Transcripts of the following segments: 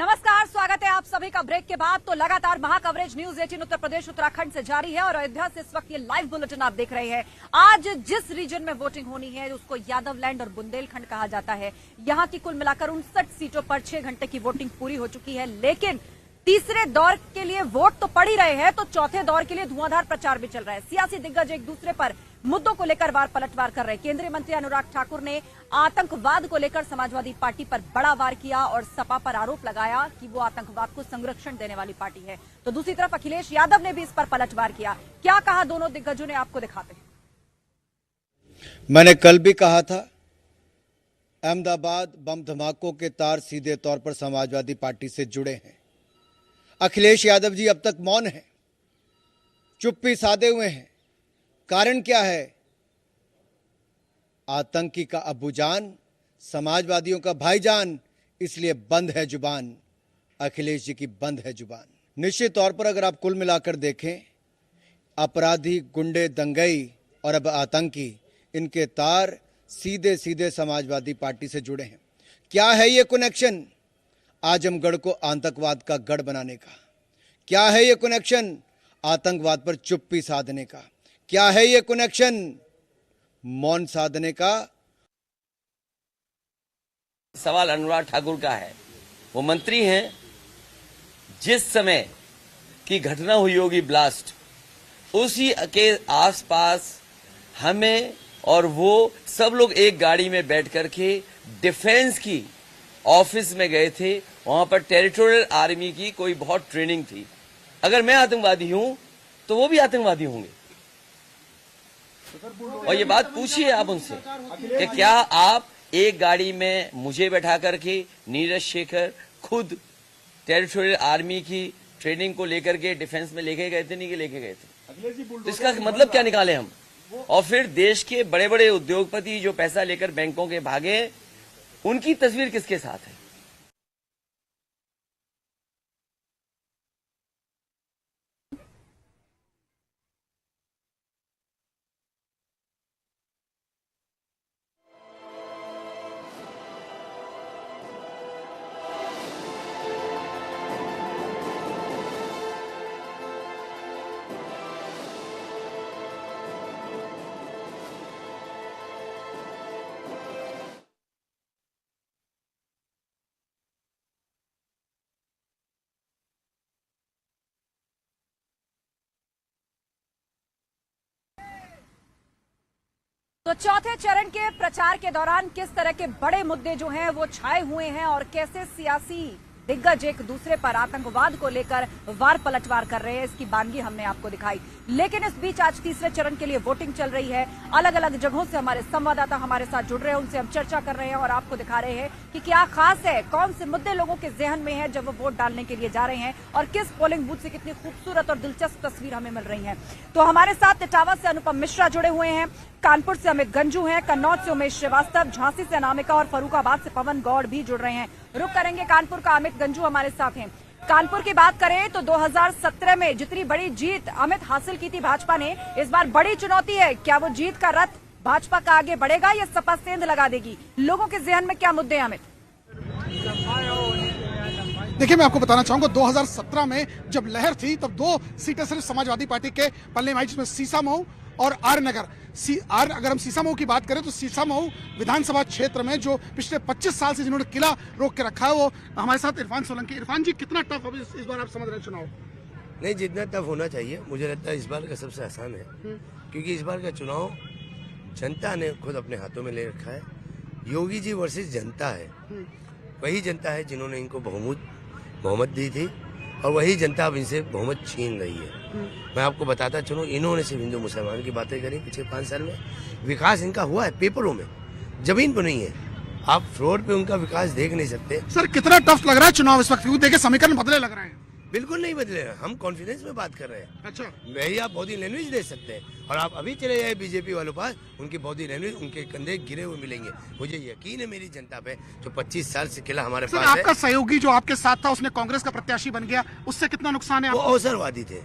नमस्कार, स्वागत है आप सभी का ब्रेक के बाद। तो लगातार महाकवरेज न्यूज 18 उत्तर प्रदेश उत्तराखंड से जारी है और अयोध्या से इस वक्त ये लाइव बुलेटिन आप देख रहे हैं। आज जिस रीजन में वोटिंग होनी है उसको यादव लैंड और बुंदेलखंड कहा जाता है। यहां की कुल मिलाकर 59 सीटों पर 6 घंटे की वोटिंग पूरी हो चुकी है, लेकिन तीसरे दौर के लिए वोट तो पड़ ही रहे हैं, तो चौथे दौर के लिए धुआंधार प्रचार भी चल रहा है। सियासी दिग्गज एक दूसरे पर मुद्दों को लेकर वार पलटवार कर रहे हैं। केंद्रीय मंत्री अनुराग ठाकुर ने आतंकवाद को लेकर समाजवादी पार्टी पर बड़ा वार किया और सपा पर आरोप लगाया कि वो आतंकवाद को संरक्षण देने वाली पार्टी है। तो दूसरी तरफ अखिलेश यादव ने भी इस पर पलटवार किया। क्या कहा दोनों दिग्गजों ने, आपको दिखाते हैं। मैंने कल भी कहा था, अहमदाबाद बम धमाकों के तार सीधे तौर पर समाजवादी पार्टी से जुड़े हैं। अखिलेश यादव जी अब तक मौन हैं, चुप्पी साधे हुए हैं। कारण क्या है? आतंकी का अबूजान, समाजवादियों का भाईजान, इसलिए बंद है जुबान। अखिलेश जी की बंद है जुबान। निश्चित तौर पर अगर आप कुल मिलाकर देखें, अपराधी, गुंडे, दंगई और अब आतंकी, इनके तार सीधे सीधे समाजवादी पार्टी से जुड़े हैं। क्या है ये कनेक्शन? आजमगढ़ को आतंकवाद का गढ़ बनाने का। क्या है ये कनेक्शन? आतंकवाद पर चुप्पी साधने का। क्या है ये कनेक्शन? मौन साधने का। सवाल अनुराग ठाकुर का है। वो मंत्री हैं, जिस समय की घटना हुई होगी ब्लास्ट, उसी के आसपास हमें और वो सब लोग एक गाड़ी में बैठ करके डिफेंस की ऑफिस में गए थे। वहां पर टेरिटोरियल आर्मी की कोई बहुत ट्रेनिंग थी। अगर मैं आतंकवादी हूं तो वो भी आतंकवादी होंगे। और ये बात पूछिए आप उनसे कि क्या आप एक गाड़ी में मुझे बैठा करके नीरज शेखर खुद टेरिटोरियल आर्मी की ट्रेनिंग को लेकर के डिफेंस में लेके गए थे, नहीं कि लेके गए थे? तो इसका मतलब क्या निकाले हम? और फिर देश के बड़े बड़े उद्योगपति जो पैसा लेकर बैंकों के भागे, उनकी तस्वीर किसके साथ है? तो चौथे चरण के प्रचार के दौरान किस तरह के बड़े मुद्दे जो हैं वो छाए हुए हैं और कैसे सियासी दिग्गज एक दूसरे पर आतंकवाद को लेकर वार पलटवार कर रहे हैं, इसकी बानगी हमने आपको दिखाई। लेकिन इस बीच आज तीसरे चरण के लिए वोटिंग चल रही है। अलग अलग जगहों से हमारे संवाददाता हमारे साथ जुड़ रहे हैं, उनसे हम चर्चा कर रहे हैं और आपको दिखा रहे हैं कि क्या खास है, कौन से मुद्दे लोगों के जहन में है जब वो वोट डालने के लिए जा रहे हैं और किस पोलिंग बूथ से कितनी खूबसूरत और दिलचस्प तस्वीर हमें मिल रही है। तो हमारे साथ इटावा से अनुपम मिश्रा जुड़े हुए हैं, कानपुर से अमित गंजू हैं, कन्नौज से उमेश श्रीवास्तव, झांसी से अनामिका और फर्रुखाबाद से पवन गौड़ भी जुड़ रहे हैं। रुक करेंगे कानपुर का, अमित गंजू हमारे साथ हैं। कानपुर की बात करें तो 2017 में जितनी बड़ी जीत अमित हासिल की थी भाजपा ने, इस बार बड़ी चुनौती है। क्या वो जीत का रथ भाजपा का आगे बढ़ेगा या सपा सेंध लगा देगी? लोगों के जहन में क्या मुद्दे हैं अमित? देखिए, मैं आपको बताना चाहूंगा 2017 में जब लहर थी तब 2 सीटें सिर्फ समाजवादी पार्टी के पल्ले में आई, जिसमें सीसामऊ और आर नगर। अगर हम सीसामऊ की बात करें तो सीसामऊ विधानसभा क्षेत्र में जो पिछले 25 साल से जिन्होंने किला रोक के रखा है, वो हमारे साथ इरफान सोलंकी। इरफान जी, कितना टफ है इस बार, आप समझ रहे हैं चुनाव? नहीं, जितना टफ होना चाहिए मुझे लगता है इस बार का सबसे आसान है, क्योंकि इस बार का चुनाव जनता ने खुद अपने हाथों में ले रखा है। योगी जी वर्सेस जनता है। वही जनता है जिन्होंने इनको बहुमत दी थी और वही जनता अब इनसे बहुमत छीन रही है। मैं आपको बताता चलूं, इन्होंने सिर्फ हिंदू मुसलमान की बातें करी पिछले 5 साल में। विकास इनका हुआ है पेपरों में, जमीन पर नहीं है। आप फ्लोर पे उनका विकास देख नहीं सकते। सर, कितना टफ लग रहा है चुनाव इस वक्त? क्योंकि देखिए समीकरण बदले लग रहे हैं। बिल्कुल नहीं बदले, हम कॉन्फिडेंस में बात कर रहे हैं। अच्छा, वही आप बॉडी लैंग्वेज दे सकते हैं। और आप अभी चले जाए बीजेपी वालों पास, उनकी बॉडी लैंग्वेज, उनके कंधे गिरे हुए मिलेंगे। मुझे यकीन है मेरी जनता पे, जो 25 साल से किला हमारे पास है। आपका सहयोगी जो आपके साथ था, उसने कांग्रेस का प्रत्याशी बन गया, उससे कितना नुकसान है? वो अवसरवादी थे,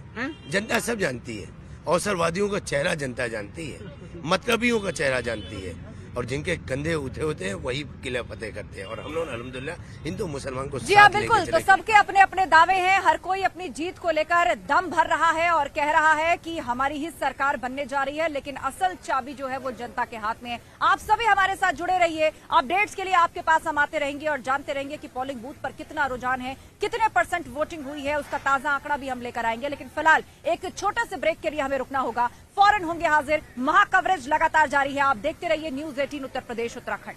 जनता सब जानती है। अवसरवादियों का चेहरा जनता जानती है, मतलबियों का चेहरा जानती है। और जिनके कंधे उठे होते हैं वही किला फतेह करते हैं। और हम लोग अल्हम्दुलिल्लाह हिंदू मुसलमान को जी हाँ, साथ लेके बिल्कुल। तो चलेंगे। सबके अपने अपने दावे हैं, हर कोई अपनी जीत को लेकर दम भर रहा है और कह रहा है कि हमारी ही सरकार बनने जा रही है, लेकिन असल चाबी जो है वो जनता के हाथ में है। आप सभी हमारे साथ जुड़े रहिए, अपडेट्स के लिए आपके पास हम आते रहेंगे और जानते रहेंगे कि पोलिंग बूथ पर कितना रुझान है, कितने % वोटिंग हुई है, उसका ताजा आंकड़ा भी हम लेकर आएंगे। लेकिन फिलहाल एक छोटे से ब्रेक के लिए हमें रुकना होगा, फौरन होंगे हाजिर। महा कवरेज लगातार जारी है, आप देखते रहिए न्यूज़ 18 उत्तर प्रदेश उत्तराखंड।